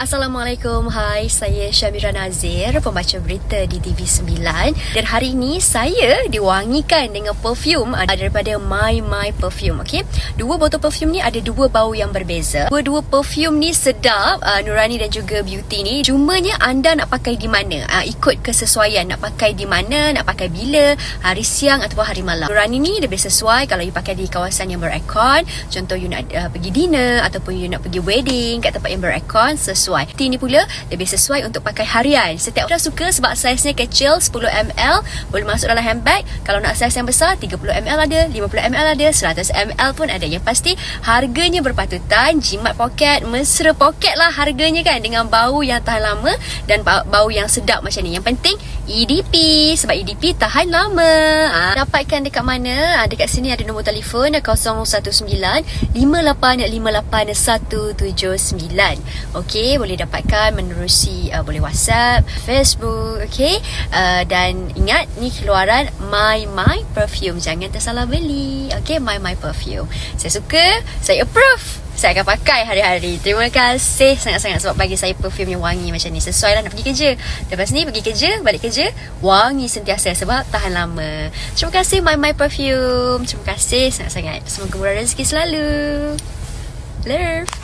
Assalamualaikum, hai, saya Syamira Nazir, pembaca berita di TV9. Dan hari ini saya diwangikan dengan perfume daripada My Perfume. Okay? Dua botol perfume ni ada dua bau yang berbeza. Dua perfume ni sedap, Nurani dan juga Beauty ni. Cumanya anda nak pakai di mana, ikut kesesuaian. Nak pakai di mana, nak pakai bila, hari siang ataupun hari malam. Nurani ni lebih sesuai kalau you pakai di kawasan yang beraircon. Contoh you nak pergi dinner ataupun you nak pergi wedding kat tempat yang beraircon, sesuai. Ini pula lebih sesuai untuk pakai harian. Setiap orang suka sebab saiznya kecil, 10ml, boleh masuk dalam handbag. Kalau nak saiz yang besar, 30ml ada, 50ml ada, 100ml pun ada. Yang pasti harganya berpatutan. Jimat poket, mesra poket lah harganya kan, dengan bau yang tahan lama dan bau yang sedap macam ni. Yang penting EDP, sebab EDP tahan lama. Dapatkan dekat mana? Dekat sini ada nombor telefon 019 5858 179. Okey, boleh dapatkan menerusi boleh WhatsApp, Facebook, okey. Dan ingat, ni keluaran My Perfume. Jangan tersalah beli. Okey, My Perfume. Saya suka, saya approve. Saya akan pakai hari-hari. Terima kasih sangat-sangat sebab bagi saya perfume yang wangi macam ni. Sesuai lah nak pergi kerja. Lepas ni pergi kerja, balik kerja, wangi sentiasa sebab tahan lama. Terima kasih My Perfume. Terima kasih sangat-sangat. Semoga murah rezeki selalu. Love.